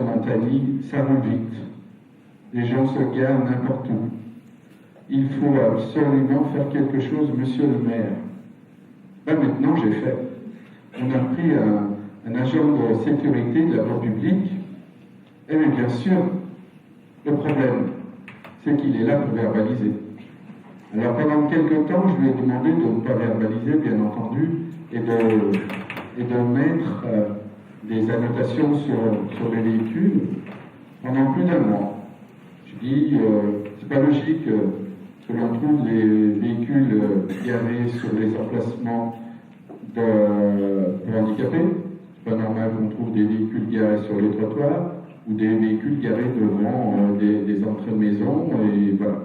Montagny, ça roule vite. Les gens se garent n'importe où. Il faut absolument faire quelque chose, monsieur le maire. Ben maintenant, j'ai fait. On a pris un agent de sécurité de la voie publique. Et bien sûr, le problème, c'est qu'il est là pour verbaliser. Alors pendant quelques temps, je lui ai demandé de ne pas verbaliser, bien entendu, et de mettre des annotations sur les véhicules pendant plus d'un mois. Je dis, c'est pas logique que l'on trouve les véhicules garés sur les emplacements pour handicapés. C'est pas normal qu'on trouve des véhicules garés sur les trottoirs ou des véhicules garés devant des entrées de maison, et voilà.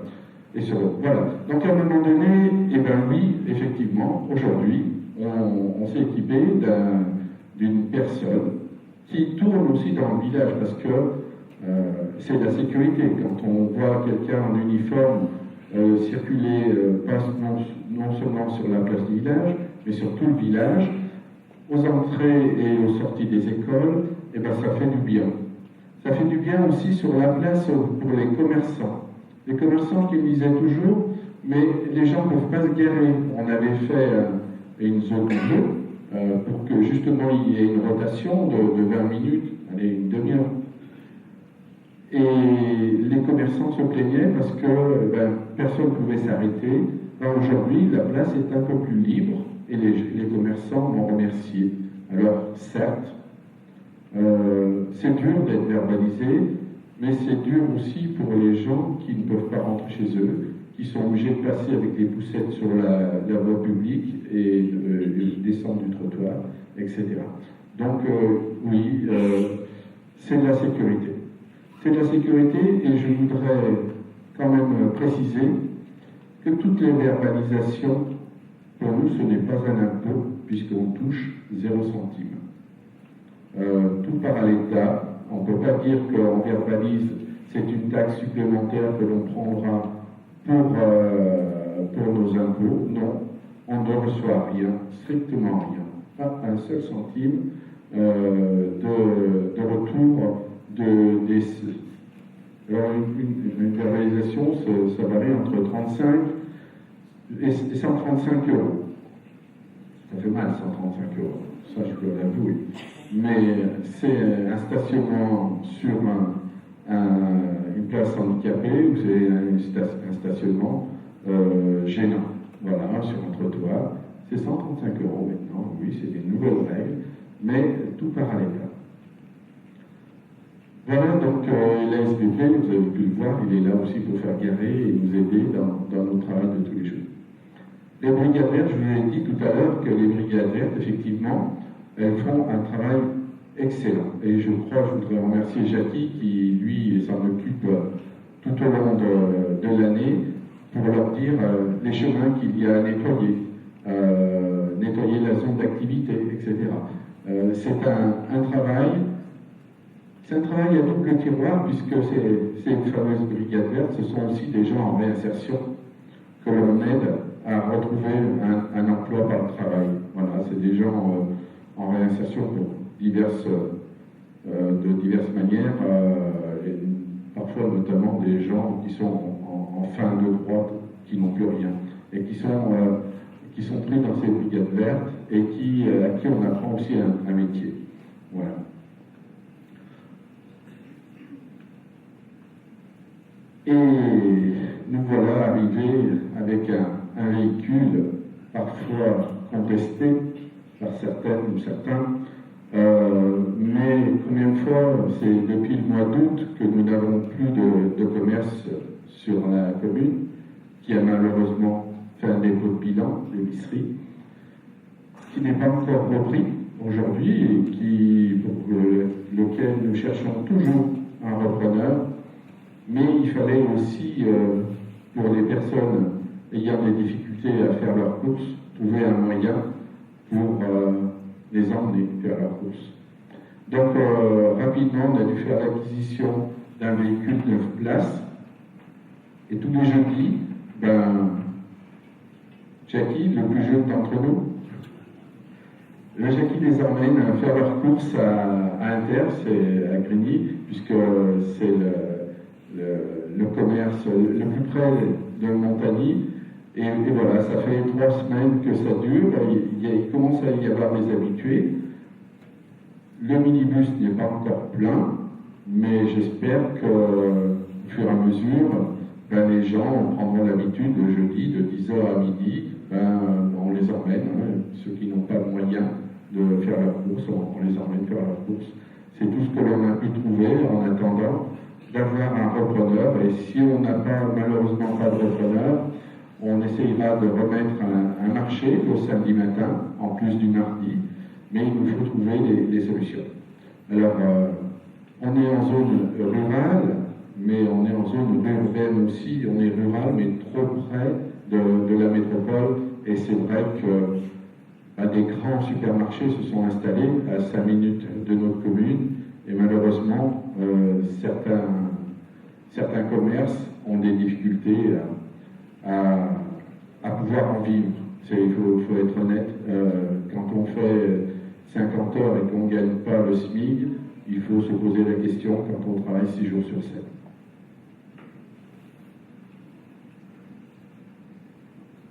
Voilà. Donc à un moment donné, eh bien oui, effectivement, aujourd'hui, on s'est équipé d'une personne qui tourne aussi dans le village, parce que c'est la sécurité. Quand on voit quelqu'un en uniforme circuler, pas non seulement sur la place du village, mais sur tout le village, aux entrées et aux sorties des écoles, eh bien ça fait du bien. Ça fait du bien aussi sur la place pour les commerçants. Les commerçants qui me disaient toujours, mais les gens ne peuvent pas se garer. On avait fait une zone bleue pour que justement il y ait une rotation de 20 minutes, allez, une demi-heure. Et les commerçants se plaignaient parce que personne ne pouvait s'arrêter. Aujourd'hui, la place est un peu plus libre et les commerçants m'ont remercié. Alors, certes, c'est dur d'être verbalisé, mais c'est dur aussi pour les gens qui ne peuvent pas rentrer chez eux, qui sont obligés de passer avec des poussettes sur la voie publique et descendre du trottoir, etc. Donc, oui, c'est de la sécurité. C'est de la sécurité, et je voudrais quand même préciser que toutes les verbalisations, pour nous, ce n'est pas un impôt, puisqu'on touche 0 centime. Tout part à l'État. On ne peut pas dire qu'on verbalise, c'est une taxe supplémentaire que l'on prendra pour nos impôts. Non, on ne reçoit rien, strictement rien. Pas un seul centime de retour Alors une verbalisation, ça varie entre 35 et 135 euros. Ça fait mal, 135 euros, ça je peux l'avouer. Mais c'est un stationnement sur une place handicapée, ou c'est un stationnement gênant. Voilà, sur un trottoir. C'est 135 euros maintenant, oui, c'est des nouvelles règles, mais tout part à l'État. Voilà, donc l'ASBP, vous avez pu le voir, il est là aussi pour faire garer et nous aider dans nos travaux de tous les jours. Les brigades vertes, je vous ai dit tout à l'heure que les brigades vertes, effectivement, elles font un travail excellent. Et je voudrais remercier Jackie qui, lui, s'en occupe tout au long de l'année pour leur dire les chemins qu'il y a à nettoyer, nettoyer la zone d'activité, etc. C'est un travail à double tiroir, puisque c'est une fameuse brigade verte, ce sont aussi des gens en réinsertion que l'on aide à retrouver un emploi par le travail. Voilà, c'est des gens en réinsertion de diverses manières, et parfois notamment des gens qui sont en fin de droit, qui n'ont plus rien, et qui sont pris dans ces brigades vertes, et à qui on apprend aussi un métier. Voilà. Et nous voilà arrivés avec un véhicule parfois contesté par certaines ou certains, mais combien de fois, c'est depuis le mois d'août que nous n'avons plus de commerce sur la commune, qui a malheureusement fait un dépôt de bilan, l'épicerie, qui n'est pas encore repris aujourd'hui et pour lequel nous cherchons toujours un repreneur. Mais il fallait aussi, pour les personnes ayant des difficultés à faire leurs courses, trouver un moyen pour les emmener faire leurs courses. Donc, rapidement, on a dû faire l'acquisition d'un véhicule 9 places. Et tous les jeudis, Jackie, le plus jeune d'entre nous, Jackie les emmène faire leurs courses à Inter, c'est à Grigny, c'est le commerce le plus près de Montagny. Et voilà, ça fait 3 semaines que ça dure, il commence à y avoir des habitués. Le minibus n'est pas encore plein, mais j'espère qu'au fur et à mesure, les gens prendront l'habitude le jeudi de 10h à midi, on les emmène, ceux qui n'ont pas le moyen de faire leurs courses, on les emmène faire leurs courses. C'est tout ce que l'on a pu trouver en attendant d'avoir un repreneur, et si on n'a pas, malheureusement pas de repreneur, on essayera de remettre un marché le samedi matin, en plus du mardi, mais il nous faut trouver des solutions. Alors, on est en zone rurale, mais on est en zone urbaine aussi, on est rural, mais trop près de la métropole, et c'est vrai que des grands supermarchés se sont installés à 5 minutes de notre commune, et malheureusement, certains commerces ont des difficultés à pouvoir en vivre. Il faut être honnête, quand on fait 50 heures et qu'on ne gagne pas le SMIC, il faut se poser la question quand on travaille 6 jours sur 7.